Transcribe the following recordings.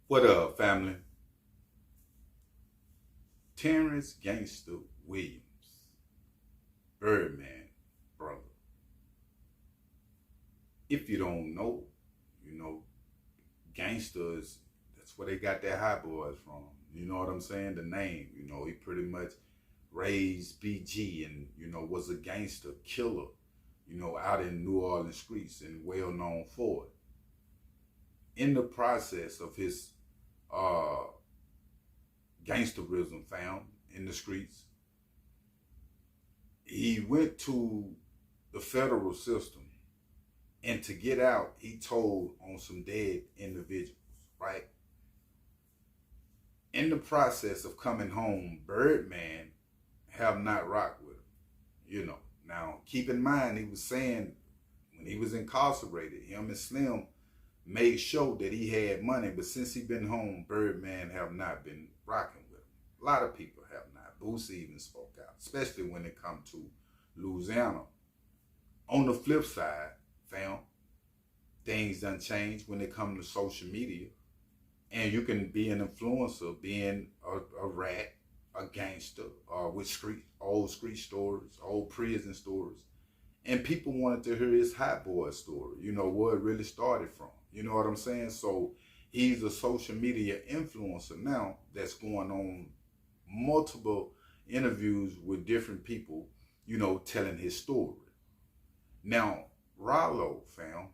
What up, family? Terrence Gangsta Williams, Birdman, brother. If you don't know, you know, gangsters, that's where they got their high boys from. You know what I'm saying? The name, he pretty much raised BG and, was a gangster killer, out in New Orleans streets and well known for it. In the process of his uh, gangsterism found in the streets, he went to the federal system, and to get out, he told on some dead individuals, right? In the process of coming home, Birdman have not rocked with him. Now, keep in mind, he was saying when he was incarcerated, him and Slim made sure that he had money, but since he been home, Birdman have not been rocking with him. A lot of people have not. Boosie even spoke out, especially when it come to Louisiana. On the flip side, fam, things done changed when it come to social media. And you can be an influencer, being a rat, a gangster, with old street stories, old prison stories. And people wanted to hear his hot boy story, where it really started from. You know what I'm saying? So he's a social media influencer now that's going on multiple interviews with different people, telling his story. Now, Ralo, fam,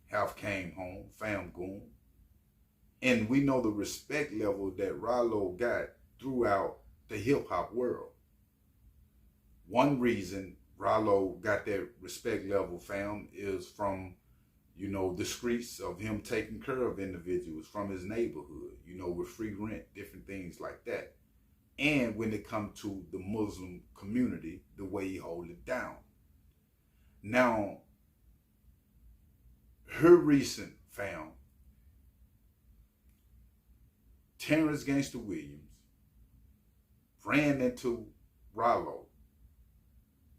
have came home, fam goon, and we know the respect level that Ralo got throughout the hip hop world. One reason Ralo got that respect level, fam, is from, the streets of him taking care of individuals from his neighborhood, with free rent, different things like that. And when it comes to the Muslim community, the way he hold it down. Now, her recent fam, Terrence Gangsta Williams, ran into Ralo.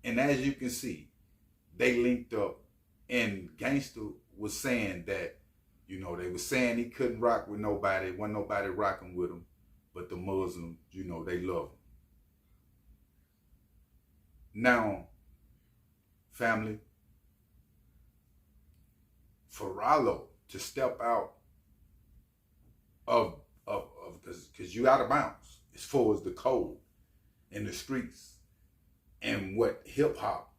And as you can see, they linked up, and Gangsta was saying that, they were saying he couldn't rock with nobody, wasn't nobody rocking with him, but the Muslims, they love him. Now, family, for Ralo to step out of because you out of bounds as far as the code in the streets and what hip hop,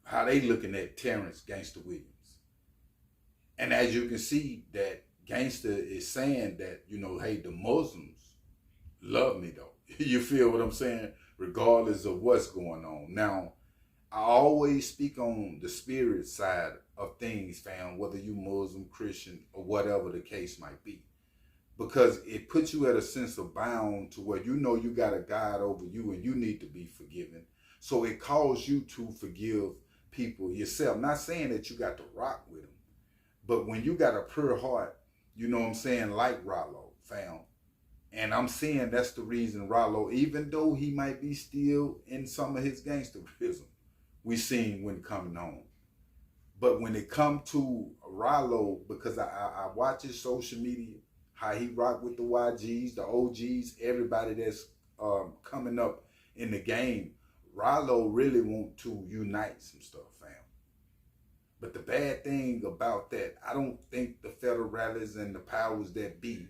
how they looking at Terrence Gangsta Williams. And as you can see, that Gangsta is saying that, hey, the Muslims love me though. You feel what I'm saying? Regardless of what's going on. Now, I always speak on the spirit side of things, fam, whether you Muslim, Christian, or whatever the case might be. Because it puts you at a sense of bound to where you got a God over you and you need to be forgiven. So it calls you to forgive people yourself. Not saying that you got to rock with them, but when you got a pure heart, like Ralo, fam. And I'm saying that's the reason Ralo, even though he might be still in some of his gangsterism, we seen when coming home. But when it come to Ralo, because I watch his social media, how he rock with the YGs, the OGs, everybody that's coming up in the game, Ralo really want to unite some stuff, fam. But the bad thing about that, I don't think the federal rallies and the powers that be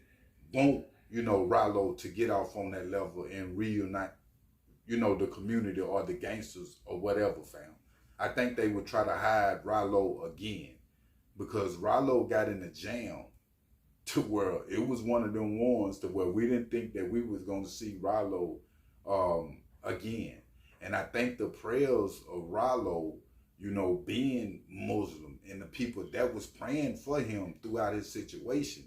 want, Ralo to get off on that level and reunite, the community or the gangsters or whatever, fam. I think they would try to hide Ralo again because Ralo got in a jam to where it was one of them ones to where we didn't think that we was going to see Ralo again. And I think the prayers of Ralo, being Muslim and the people that was praying for him throughout his situation,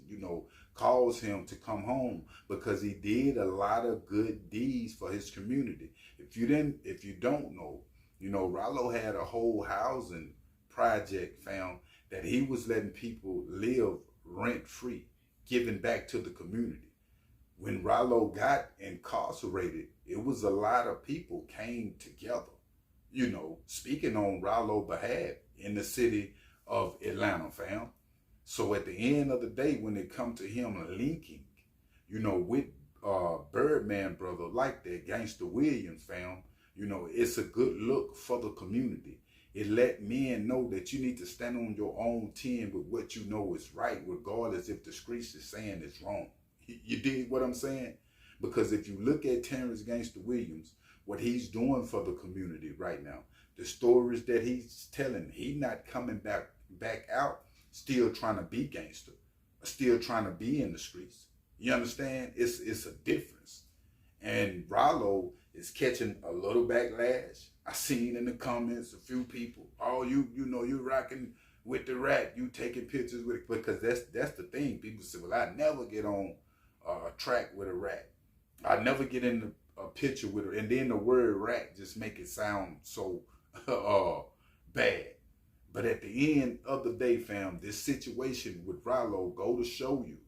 caused him to come home because he did a lot of good deeds for his community. If you don't know, Ralo had a whole housing project, found that he was letting people live rent free, giving back to the community. When Ralo got incarcerated, it was a lot of people came together, speaking on Ralo's behalf in the city of Atlanta, fam. So at the end of the day, when it comes to him linking, with Birdman brother like that, Gangsta Williams fam, it's a good look for the community. It let men know that you need to stand on your own 10 with what you know is right, regardless if the streets is saying it's wrong. You dig what I'm saying? Because if you look at Terrence Gangsta Williams, what he's doing for the community right now, the stories that he's telling, he not coming back out, still trying to be gangster, still trying to be in the streets. You understand? It's a difference. And Ralo is catching a little backlash. I seen in the comments a few people, oh, you rocking with the rat, you taking pictures with it, because that's the thing. People say, well, I never get on a track with a rat. I never get in a picture with her. And then the word rat just make it sound so bad. But at the end of the day, fam, this situation with Ralo go to show you,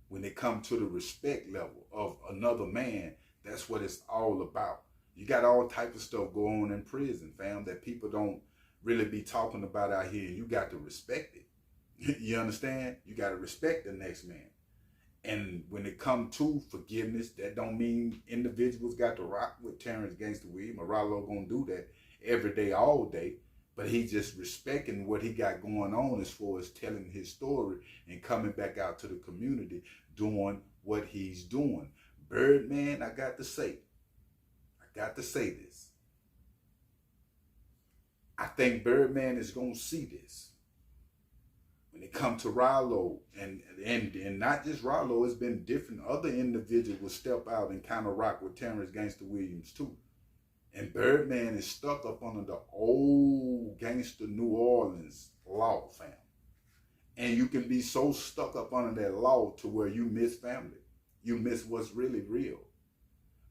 when it comes to the respect level of another man, that's what it's all about. You got all type of stuff going on in prison, fam, that people don't really be talking about out here. You got to respect it. You understand? You got to respect the next man. And when it comes to forgiveness, that don't mean individuals got to rock with Terrence Gangsta Williams. Ralo gonna do that every day, all day. But he just respecting what he got going on as far as telling his story and coming back out to the community, doing what he's doing. Birdman, I got to say this. I think Birdman is going to see this. When it comes to Ralo, and not just Ralo, it's been different other individuals step out and kind of rock with Terrence Gangsta Williams too. And Birdman is stuck up under the old gangster New Orleans law, fam. And you can be so stuck up under that law to where you miss family. You miss what's really real.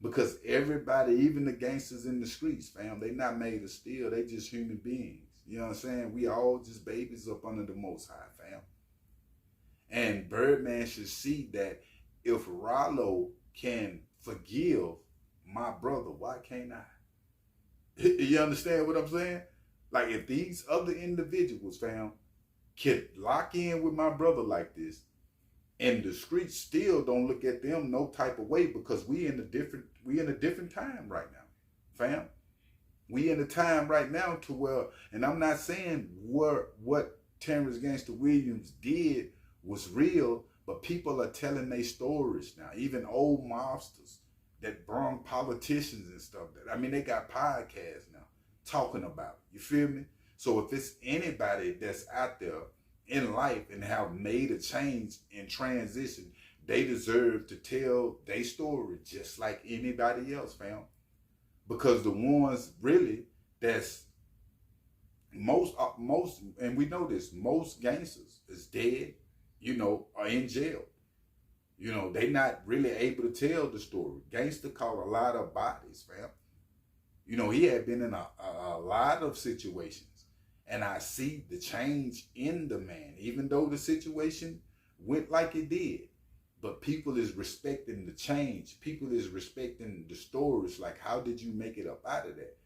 Because everybody, even the gangsters in the streets, fam, they not made of steel. They just human beings. You know what I'm saying? We all just babies up under the Most High, fam. And Birdman should see that if Ralo can forgive my brother, why can't I? You understand what I'm saying? Like, if these other individuals, fam, can lock in with my brother like this, and the streets still don't look at them no type of way, because we in a different time right now, fam. We in a time right now to where, and I'm not saying what Terrence Gangsta Williams did was real, but people are telling their stories now. Even old mobsters that brung politicians and stuff. They got podcasts now talking about it. You feel me? So if it's anybody that's out there in life and have made a change and transition, they deserve to tell their story just like anybody else, fam. Because the ones really that's most, and we know this, most gangsters is dead, are in jail. They not really able to tell the story. Gangsta caught a lot of bodies, fam. He had been in a lot of situations. And I see the change in the man, even though the situation went like it did. But people is respecting the change. People is respecting the stories. Like, how did you make it up out of that?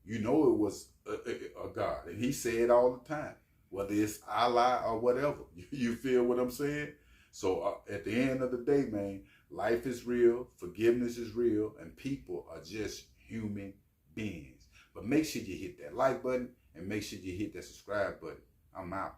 It was a God. And he said all the time, whether it's Allah or whatever. You feel what I'm saying? So at the end of the day, man, life is real, forgiveness is real, and people are just human beings. But make sure you hit that like button and make sure you hit that subscribe button. I'm out.